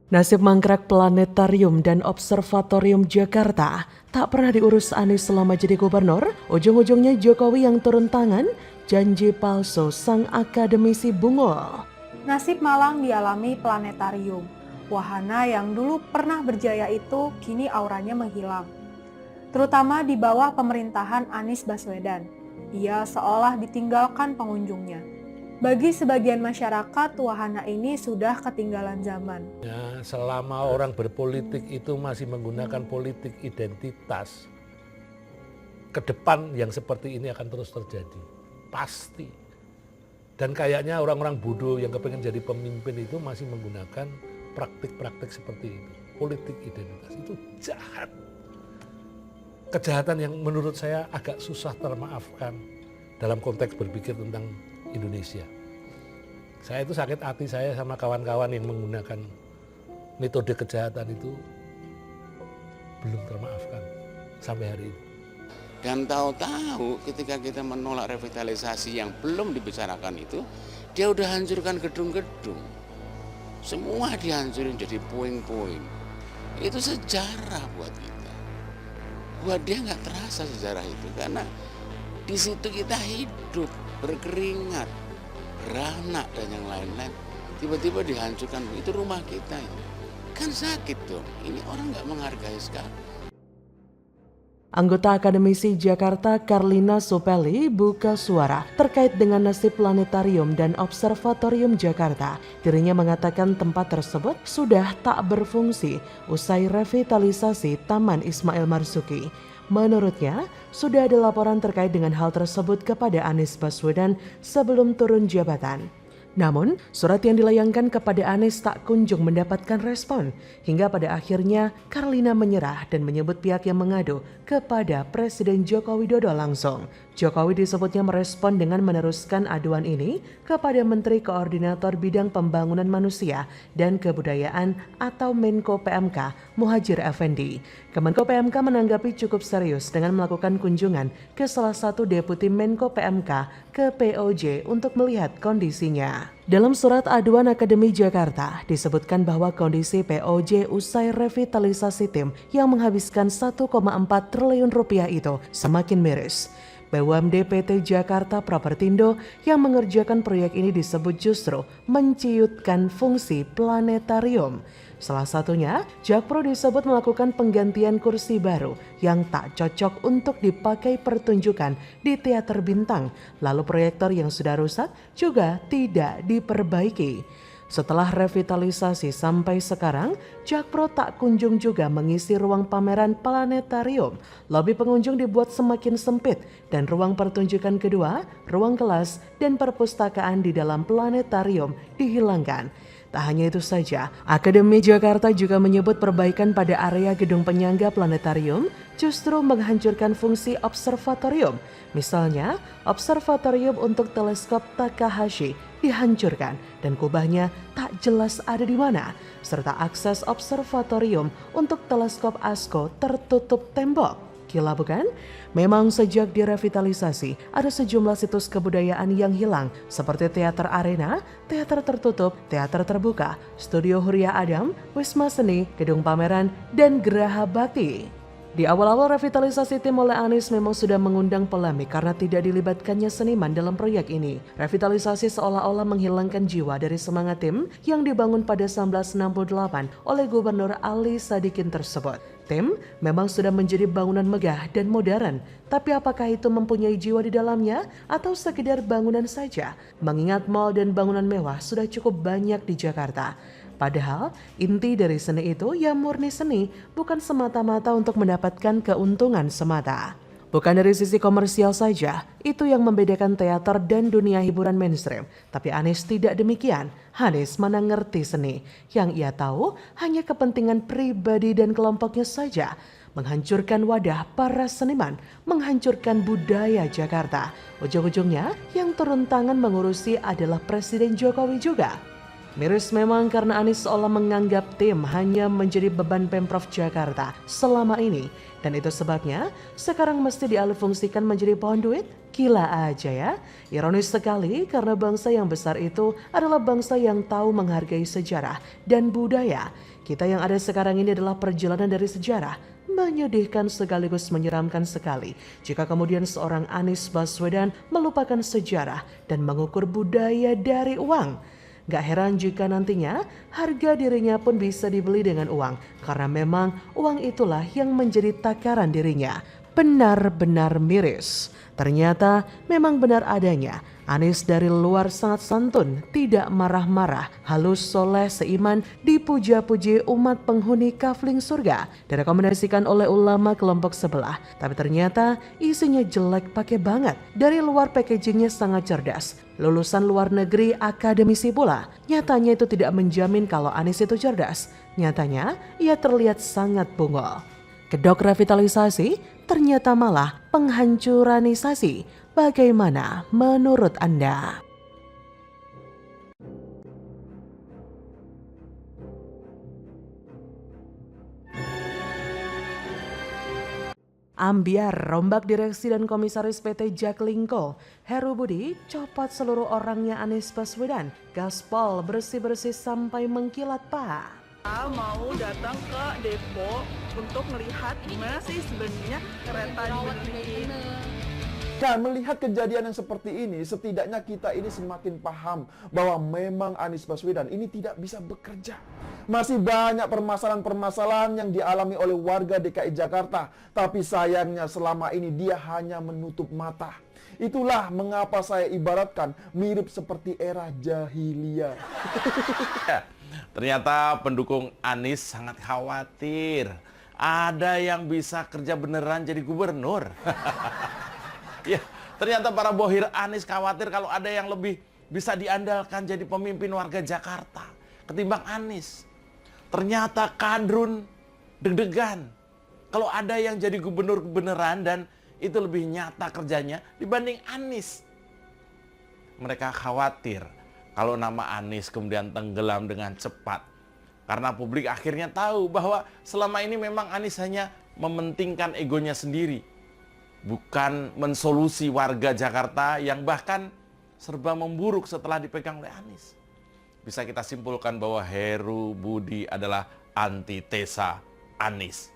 Nasib mangkrak planetarium dan observatorium Jakarta tak pernah diurus Anies selama jadi gubernur. Ujung-ujungnya Jokowi yang turun tangan, janji palsu sang akademisi bungul. Nasib malang dialami planetarium. Wahana yang dulu pernah berjaya itu kini auranya menghilang. Terutama di bawah pemerintahan Anies Baswedan. Ia seolah ditinggalkan pengunjungnya. Bagi sebagian masyarakat, wahana ini sudah ketinggalan zaman. Ya, selama orang berpolitik itu masih menggunakan politik identitas, ke depan yang seperti ini akan terus terjadi. Pasti. Dan kayaknya orang-orang bodoh yang kepengen jadi pemimpin itu masih menggunakan praktik-praktik seperti itu. Politik identitas itu jahat. Kejahatan yang menurut saya agak susah termaafkan dalam konteks berpikir tentang Indonesia. Saya itu sakit hati saya sama kawan-kawan yang menggunakan metode kejahatan itu belum termaafkan sampai hari ini. Dan tahu-tahu ketika kita menolak revitalisasi yang belum dibicarakan itu, dia udah hancurkan gedung-gedung. Semua dihancurin jadi puing-puing. Itu sejarah buat kita. Buat dia nggak terasa sejarah itu karena di situ kita hidup, berkeringat, beranak dan yang lain-lain. Tiba-tiba dihancurkan, itu rumah kita ini. Kan sakit dong, ini orang nggak menghargai sekali. Anggota Akademisi Jakarta Karlina Supeli buka suara terkait dengan nasib planetarium dan observatorium Jakarta. Dirinya mengatakan tempat tersebut sudah tak berfungsi usai revitalisasi Taman Ismail Marzuki. Menurutnya, sudah ada laporan terkait dengan hal tersebut kepada Anies Baswedan sebelum turun jabatan. Namun, surat yang dilayangkan kepada Anies tak kunjung mendapatkan respon. Hingga pada akhirnya, Karlina menyerah dan menyebut pihak yang mengadu kepada Presiden Joko Widodo langsung. Jokowi disebutnya merespon dengan meneruskan aduan ini kepada Menteri Koordinator Bidang Pembangunan Manusia dan Kebudayaan atau Menko PMK Muhadjir Effendi. Kemenko PMK menanggapi cukup serius dengan melakukan kunjungan ke salah satu deputi Menko PMK ke POJ untuk melihat kondisinya. Dalam surat aduan Akademi Jakarta disebutkan bahwa kondisi POJ usai revitalisasi tim yang menghabiskan 1,4 triliun rupiah itu semakin miris. BUMD PT Jakarta Propertindo yang mengerjakan proyek ini disebut justru menciutkan fungsi planetarium. Salah satunya, Jakpro disebut melakukan penggantian kursi baru yang tak cocok untuk dipakai pertunjukan di teater bintang. Lalu proyektor yang sudah rusak juga tidak diperbaiki. Setelah revitalisasi sampai sekarang, Jakpro tak kunjung juga mengisi ruang pameran planetarium. Lobi pengunjung dibuat semakin sempit dan ruang pertunjukan kedua, ruang kelas, dan perpustakaan di dalam planetarium dihilangkan. Tak hanya itu saja, Akademi Jakarta juga menyebut perbaikan pada area gedung penyangga planetarium justru menghancurkan fungsi observatorium. Misalnya, observatorium untuk teleskop Takahashi dihancurkan dan kubahnya tak jelas ada di mana, serta akses observatorium untuk teleskop ASCO tertutup tembok. Gila bukan? Memang sejak direvitalisasi, ada sejumlah situs kebudayaan yang hilang seperti Teater Arena, Teater Tertutup, Teater Terbuka, Studio Huria Adam, Wisma Seni, Gedung Pameran, dan Geraha Bakti. Di awal-awal revitalisasi tim oleh Anies memang sudah mengundang polemik karena tidak dilibatkannya seniman dalam proyek ini. Revitalisasi seolah-olah menghilangkan jiwa dari semangat tim yang dibangun pada 1968 oleh Gubernur Ali Sadikin tersebut. Tim memang sudah menjadi bangunan megah dan modern, tapi apakah itu mempunyai jiwa di dalamnya atau sekedar bangunan saja? Mengingat mal dan bangunan mewah sudah cukup banyak di Jakarta. Padahal inti dari seni itu ya murni seni, bukan semata-mata untuk mendapatkan keuntungan semata. Bukan dari sisi komersial saja, itu yang membedakan teater dan dunia hiburan mainstream. Tapi Anies tidak demikian. Anies mana ngerti seni. Yang ia tahu hanya kepentingan pribadi dan kelompoknya saja. Menghancurkan wadah para seniman, menghancurkan budaya Jakarta. Ujung-ujungnya yang turun tangan mengurusi adalah Presiden Jokowi juga. Miris memang karena Anies seolah menganggap tim hanya menjadi beban Pemprov Jakarta selama ini. Dan itu sebabnya sekarang mesti dialihfungsikan menjadi pohon duit? Gila aja ya. Ironis sekali karena bangsa yang besar itu adalah bangsa yang tahu menghargai sejarah dan budaya. Kita yang ada sekarang ini adalah perjalanan dari sejarah. Menyedihkan sekaligus menyeramkan sekali jika kemudian seorang Anies Baswedan melupakan sejarah dan mengukur budaya dari uang. Gak heran jika nantinya harga dirinya pun bisa dibeli dengan uang karena memang uang itulah yang menjadi takaran dirinya. Benar-benar miris. Ternyata memang benar adanya. Anies dari luar sangat santun, tidak marah-marah, halus, soleh, seiman, dipuja-puji umat penghuni kafling surga, direkomendasikan oleh ulama kelompok sebelah. Tapi ternyata isinya jelek pakai banget. Dari luar packagingnya sangat cerdas. Lulusan luar negeri, akademisi pula. Nyatanya itu tidak menjamin kalau Anies itu cerdas. Nyatanya ia terlihat sangat bungol. Kedok revitalisasi ternyata malah penghancuranisasi. Bagaimana menurut Anda? Ambiar rombak direksi dan komisaris PT Jaklingko. Heru Budi copot seluruh orangnya Anies Baswedan. Gaspol bersih-bersih sampai mengkilat Pak. Mau datang ke depo untuk melihat gimana sih sebenarnya kereta dibenerin. Nah, melihat kejadian yang seperti ini, setidaknya kita ini semakin paham bahwa memang Anies Baswedan ini tidak bisa bekerja. Masih banyak permasalahan-permasalahan yang dialami oleh warga DKI Jakarta, tapi sayangnya selama ini dia hanya menutup mata. Itulah mengapa saya ibaratkan mirip seperti era jahiliyah. Ternyata pendukung Anies sangat khawatir. Ada yang bisa kerja beneran jadi gubernur. Ya, ternyata para bohir Anies khawatir kalau ada yang lebih bisa diandalkan jadi pemimpin warga Jakarta ketimbang Anies. Ternyata kadrun deg-degan kalau ada yang jadi gubernur beneran dan itu lebih nyata kerjanya dibanding Anies. Mereka khawatir kalau nama Anies kemudian tenggelam dengan cepat. Karena publik akhirnya tahu bahwa selama ini memang Anies hanya mementingkan egonya sendiri. Bukan mensolusi warga Jakarta yang bahkan serba memburuk setelah dipegang oleh Anies. Bisa kita simpulkan bahwa Heru Budi adalah antitesa Anies.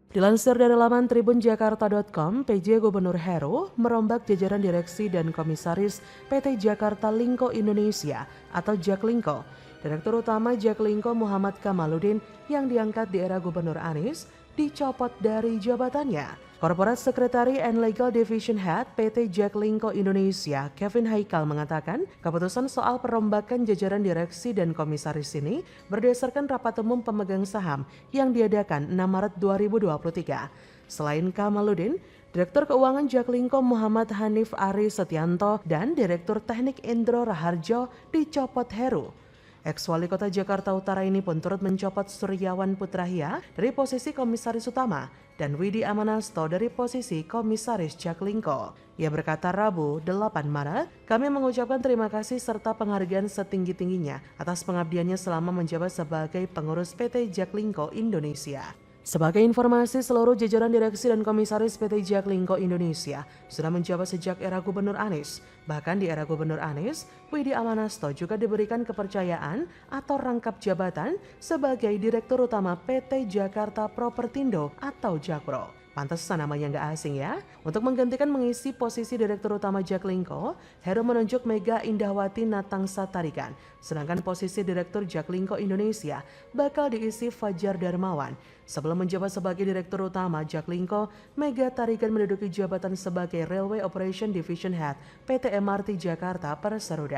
Dilansir dari laman tribunjakarta.com, PJ Gubernur Heru merombak jajaran direksi dan komisaris PT Jakarta Lingko Indonesia atau Jaklingko. Direktur Utama Jaklingko Muhammad Kamaludin yang diangkat di era Gubernur Anies dicopot dari jabatannya. Corporate Secretary and Legal Division Head PT Jaklingko Indonesia, Kevin Haikal mengatakan keputusan soal perombakan jajaran direksi dan komisaris ini berdasarkan rapat umum pemegang saham yang diadakan 6 Maret 2023. Selain Kamaludin, Direktur Keuangan Jaklingko Muhammad Hanif Ari Setianto dan Direktur Teknik Indro Raharjo dicopot Heru. Ex-Wali Kota Jakarta Utara ini pun turut mencopot Suryawan Putrahya dari posisi Komisaris Utama dan Widi Amanasto dari posisi Komisaris Jaklingko. Ia berkata Rabu 8 Maret, kami mengucapkan terima kasih serta penghargaan setinggi-tingginya atas pengabdiannya selama menjabat sebagai pengurus PT Jaklingko Indonesia. Sebagai informasi, seluruh jajaran direksi dan komisaris PT Jaklingko Indonesia sudah menjabat sejak era Gubernur Anies. Bahkan di era Gubernur Anies, Widi Amanasto juga diberikan kepercayaan atau rangkap jabatan sebagai Direktur Utama PT Jakarta Propertindo atau Jakpro. Pantesan namanya nggak asing ya. Untuk menggantikan mengisi posisi Direktur Utama Jaklingko, Heru menunjuk Mega Indahwati Natangsa Tarigan. Sedangkan posisi Direktur Jaklingko Indonesia bakal diisi Fajar Darmawan. Sebelum menjabat sebagai Direktur Utama Jaklingko, Mega Tarigan menduduki jabatan sebagai Railway Operation Division Head PT MRT Jakarta Persero.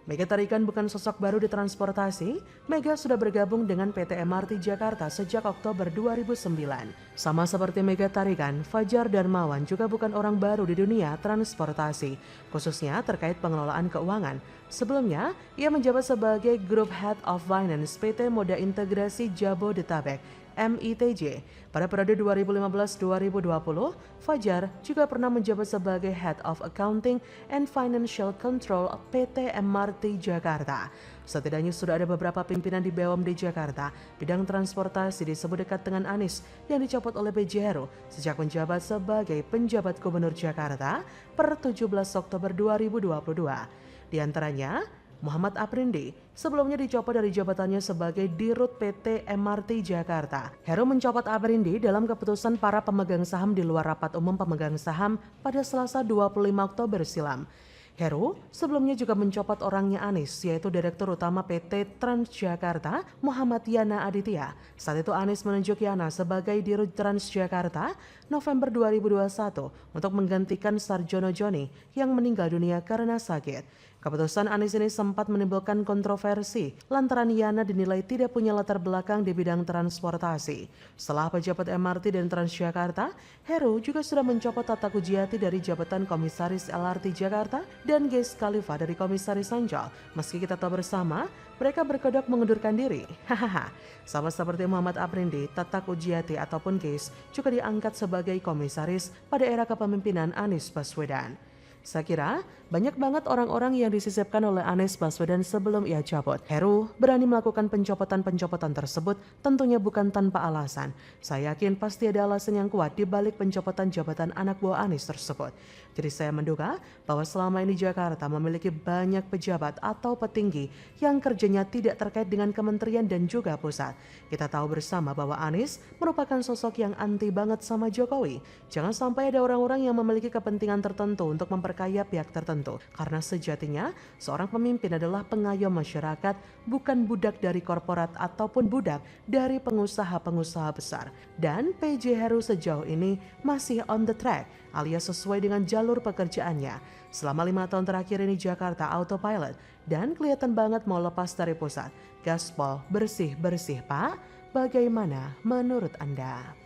Mega Tarigan bukan sosok baru di transportasi. Mega sudah bergabung dengan PT MRT Jakarta sejak Oktober 2009. Sama seperti Mega Tarigan, Fajar Darmawan juga bukan orang baru di dunia transportasi, khususnya terkait pengelolaan keuangan. Sebelumnya, ia menjabat sebagai Group Head of Finance PT Moda Integrasi Jabodetabek MITJ. Pada periode 2015-2020, Fajar juga pernah menjabat sebagai Head of Accounting and Financial Control PT MRT Jakarta. Setidaknya sudah ada beberapa pimpinan di BUMD Jakarta. Bidang transportasi disebut dekat dengan Anies yang dicopot oleh PJ Heru sejak menjabat sebagai penjabat Gubernur Jakarta per 17 Oktober 2022. Di antaranya, Muhammad Aprindi sebelumnya dicopot dari jabatannya sebagai Dirut PT MRT Jakarta. Heru mencopot Aprindi dalam keputusan para pemegang saham di luar rapat umum pemegang saham pada Selasa 25 Oktober silam. Heru sebelumnya juga mencopot orangnya Anies, yaitu Direktur Utama PT Transjakarta Muhammad Yana Aditya. Saat itu Anies menunjuk Yana sebagai Dirut Transjakarta November 2021 untuk menggantikan Sarjono Joni yang meninggal dunia karena sakit. Keputusan Anies ini sempat menimbulkan kontroversi lantaran Yana dinilai tidak punya latar belakang di bidang transportasi. Setelah pejabat MRT dan Transjakarta, Heru juga sudah mencopot Tata Kujiati dari jabatan Komisaris LRT Jakarta dan Geis Khalifa dari Komisaris Ancol. Meski kita tahu bersama, mereka berkedok mengundurkan diri. Hahaha. Sama seperti Muhammad Aprindi, Tata Kujiati ataupun Geis juga diangkat sebagai komisaris pada era kepemimpinan Anies Baswedan. Saya kira banyak banget orang-orang yang disisipkan oleh Anies Baswedan sebelum ia cabut. Heru berani melakukan pencopotan-pencopotan tersebut tentunya bukan tanpa alasan. Saya yakin pasti ada alasan yang kuat di balik pencopotan jabatan anak buah Anies tersebut. Jadi saya menduga bahwa selama ini Jakarta memiliki banyak pejabat atau petinggi yang kerjanya tidak terkait dengan kementerian dan juga pusat. Kita tahu bersama bahwa Anies merupakan sosok yang anti banget sama Jokowi. Jangan sampai ada orang-orang yang memiliki kepentingan tertentu untuk memperkaya pihak tertentu. Karena sejatinya seorang pemimpin adalah pengayom masyarakat, bukan budak dari korporat ataupun budak dari pengusaha-pengusaha besar. Dan PJ Heru sejauh ini masih on the track alias sesuai dengan jalur pekerjaannya. Selama 5 tahun terakhir ini Jakarta autopilot dan kelihatan banget mau lepas dari pusat. Gaspol bersih-bersih Pak, bagaimana menurut Anda?